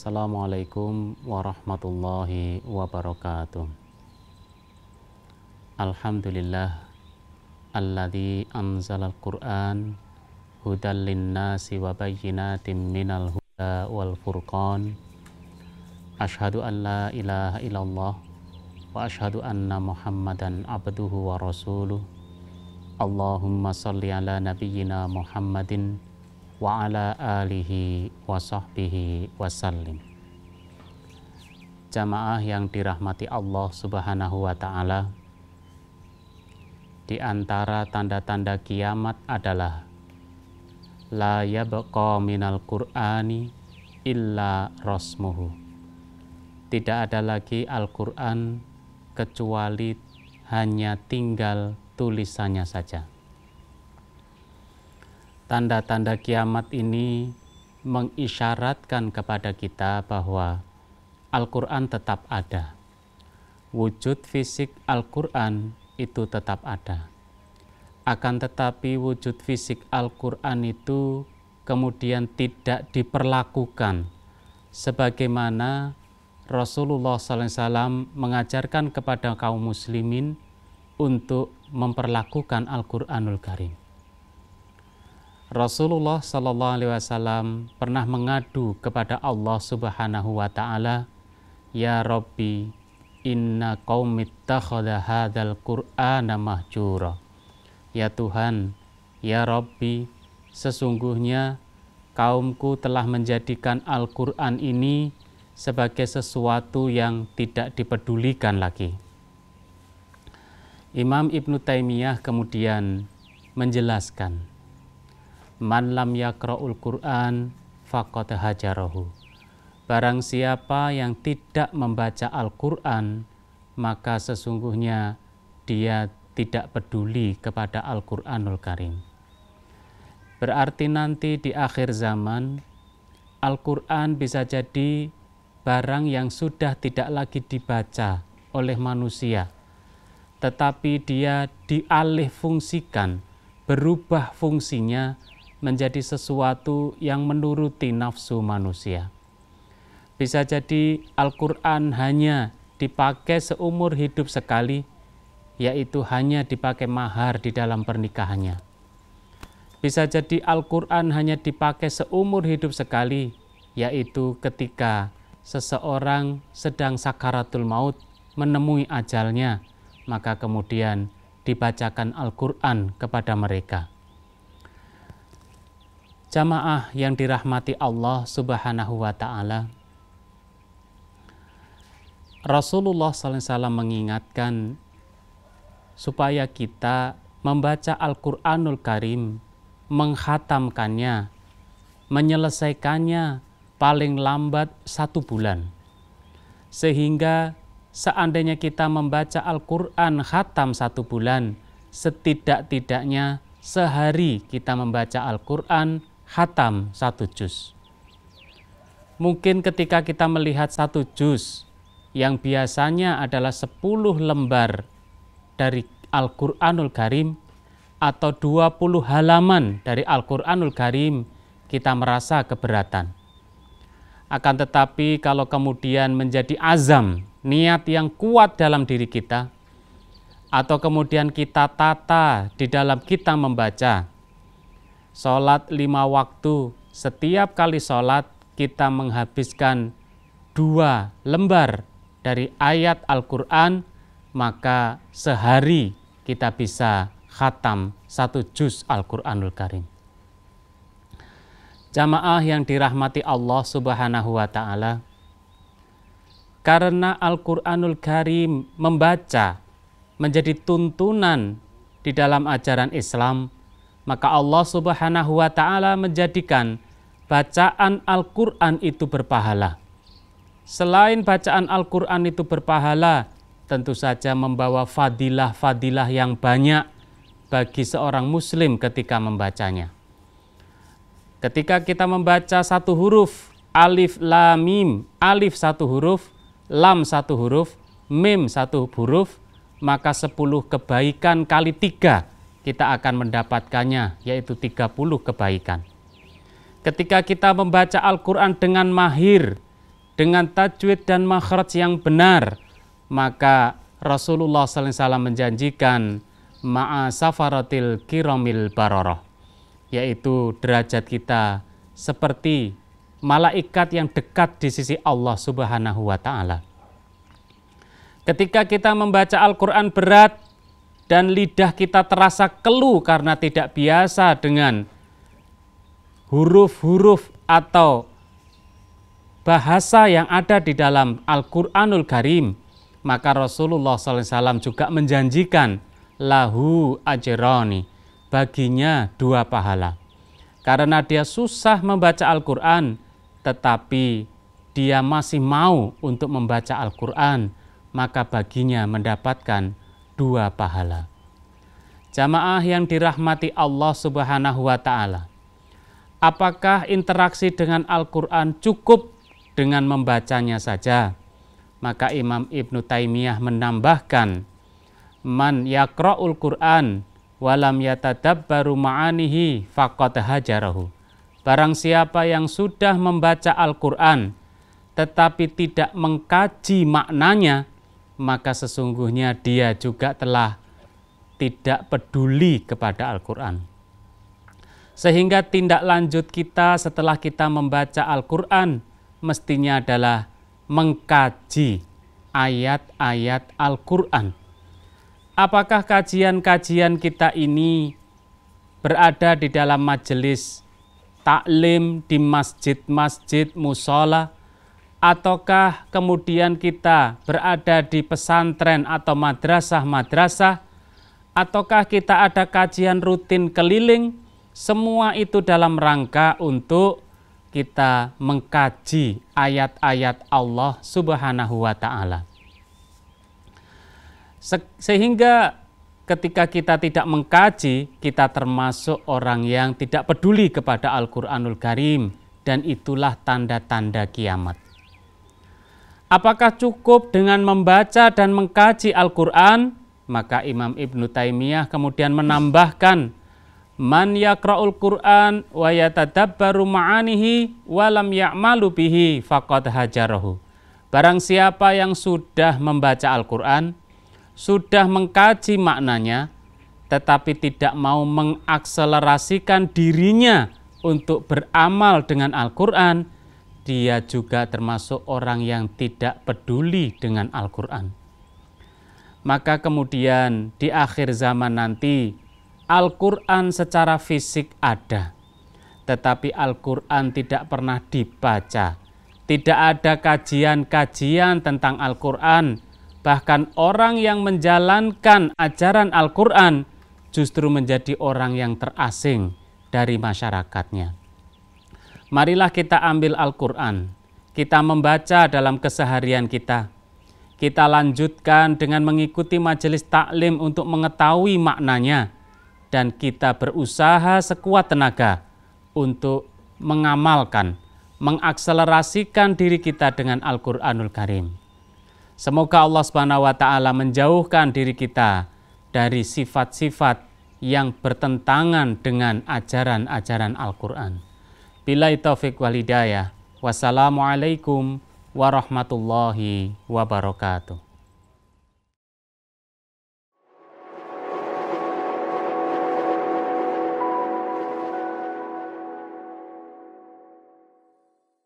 Assalamualaikum warahmatullahi wabarakatuh. Alhamdulillah alladzi anzalal Qur'an hudal linnasi wa bayyinatin minal huda wal furqan. Asyhadu an la ilaha illallah wa asyhadu anna Muhammadan abduhu wa rasuluh. Allahumma shalli ala nabiyyina Muhammadin wa ala alihi wa sahbihi wasallim. Jamaah yang dirahmati Allah Subhanahu wa ta'ala, di antara tanda-tanda kiamat adalah la yabqa minal qur'ani illa rasmuhu. Tidak ada lagi Al-Qur'an kecuali hanya tinggal tulisannya saja. Tanda-tanda kiamat ini mengisyaratkan kepada kita bahwa Al-Quran tetap ada. Wujud fisik Al-Quran itu tetap ada. Akan tetapi wujud fisik Al-Quran itu kemudian tidak diperlakukan sebagaimana Rasulullah SAW mengajarkan kepada kaum muslimin untuk memperlakukan Al-Quranul Karim. Rasulullah SAW pernah mengadu kepada Allah Subhanahu wa ta'ala, Ya Rabbi, inna qaumi ittakhadha hadzal Qur'ana mahjura. Ya Tuhan, ya Rabbi, sesungguhnya kaumku telah menjadikan Al-Qur'an ini sebagai sesuatu yang tidak dipedulikan lagi. Imam Ibnu Taimiyah kemudian menjelaskan, Man lam yaqra'ul Qur'an faqad hajarahu. Barang siapa yang tidak membaca Al-Qur'an, maka sesungguhnya dia tidak peduli kepada Al-Qur'anul Karim. Berarti nanti di akhir zaman, Al-Qur'an bisa jadi barang yang sudah tidak lagi dibaca oleh manusia, tetapi dia dialih fungsikan, berubah fungsinya menjadi sesuatu yang menuruti nafsu manusia. Bisa jadi Al-Quran hanya dipakai seumur hidup sekali, yaitu hanya dipakai mahar di dalam pernikahannya. Bisa jadi Al-Quran hanya dipakai seumur hidup sekali, yaitu ketika seseorang sedang sakaratul maut menemui ajalnya, maka kemudian dibacakan Al-Quran kepada mereka. Jamaah yang dirahmati Allah Subhanahu wa ta'ala, Rasulullah SAW mengingatkan supaya kita membaca Al-Quranul Karim, menghatamkannya, menyelesaikannya paling lambat 1 bulan. Sehingga seandainya kita membaca Al-Quran khatam 1 bulan, setidak-tidaknya sehari kita membaca Al-Quran khatam 1 juz. Mungkin ketika kita melihat 1 juz yang biasanya adalah 10 lembar dari Al-Quranul Karim atau 20 halaman dari Al-Quranul Karim, kita merasa keberatan. Akan tetapi kalau kemudian menjadi azam, niat yang kuat dalam diri kita, atau kemudian kita tata di dalam kita membaca, sholat 5 waktu, setiap kali sholat kita menghabiskan 2 lembar dari ayat Al-Quran, maka sehari kita bisa khatam 1 juz Al-Quranul Karim. Jamaah yang dirahmati Allah Subhanahu wa ta'ala, karena Al-Quranul Karim membaca menjadi tuntunan di dalam ajaran Islam, maka Allah Subhanahu wa ta'ala menjadikan bacaan Al-Quran itu berpahala. Selain bacaan Al-Quran itu berpahala, tentu saja membawa fadilah-fadilah yang banyak bagi seorang muslim ketika membacanya. Ketika kita membaca 1 huruf, alif, lam, mim, alif 1 huruf, lam 1 huruf, mim 1 huruf, maka 10 kebaikan kali 3 kita akan mendapatkannya, yaitu 30 kebaikan. Ketika kita membaca Al-Quran dengan mahir, dengan tajwid dan makhraj yang benar, maka Rasulullah SAW menjanjikan ma'a safaratil kiramil bararah, yaitu derajat kita seperti malaikat yang dekat di sisi Allah Subhanahu wa Ta'ala. Ketika kita membaca Al-Quran berat dan lidah kita terasa keluh karena tidak biasa dengan huruf-huruf atau bahasa yang ada di dalam Al-Quranul Karim, maka Rasulullah SAW juga menjanjikan lahu ajrani, baginya 2 pahala. Karena dia susah membaca Al-Quran, tetapi dia masih mau untuk membaca Al-Quran, maka baginya mendapatkan 2 pahala. Jamaah yang dirahmati Allah Subhanahu wa Ta'ala, apakah interaksi dengan Al-Quran cukup dengan membacanya saja? Maka Imam Ibnu Taimiyah menambahkan, man yaqra'ul Qur'an walam yatadabbaru ma'anihi faqad hajarahu. Barang siapa yang sudah membaca Al-Quran tetapi tidak mengkaji maknanya, maka sesungguhnya dia juga telah tidak peduli kepada Al-Quran. Sehingga tindak lanjut kita setelah kita membaca Al-Quran mestinya adalah mengkaji ayat-ayat Al-Quran. Apakah kajian-kajian kita ini berada di dalam majelis taklim di masjid-masjid mushola, ataukah kemudian kita berada di pesantren atau madrasah-madrasah, ataukah kita ada kajian rutin keliling? Semua itu dalam rangka untuk kita mengkaji ayat-ayat Allah Subhanahu wa Ta'ala. Sehingga ketika kita tidak mengkaji, kita termasuk orang yang tidak peduli kepada Al-Quranul Karim, dan itulah tanda-tanda kiamat. Apakah cukup dengan membaca dan mengkaji Al-Quran? Maka Imam Ibnu Taimiyah kemudian menambahkan, man yaqra'ul Qur'an wa yatadabbaru ma'anihi wa lam ya'malu bihi faqad hajarahu. Barang siapa yang sudah membaca Al-Quran, sudah mengkaji maknanya, tetapi tidak mau mengakselerasikan dirinya untuk beramal dengan Al-Quran, dia juga termasuk orang yang tidak peduli dengan Al-Quran. Maka kemudian di akhir zaman nanti, Al-Quran secara fisik ada, tetapi Al-Quran tidak pernah dibaca. Tidak ada kajian-kajian tentang Al-Quran. Bahkan orang yang menjalankan ajaran Al-Quran justru menjadi orang yang terasing dari masyarakatnya. Marilah kita ambil Al-Quran, kita membaca dalam keseharian kita. Kita lanjutkan dengan mengikuti majelis taklim untuk mengetahui maknanya. Dan kita berusaha sekuat tenaga untuk mengamalkan, mengakselerasikan diri kita dengan Al-Quranul Karim. Semoga Allah Subhanahu wa Ta'ala menjauhkan diri kita dari sifat-sifat yang bertentangan dengan ajaran-ajaran Al-Quran. Billahi taufiq wal hidayah. Wassalamualaikum warahmatullahi wabarakatuh.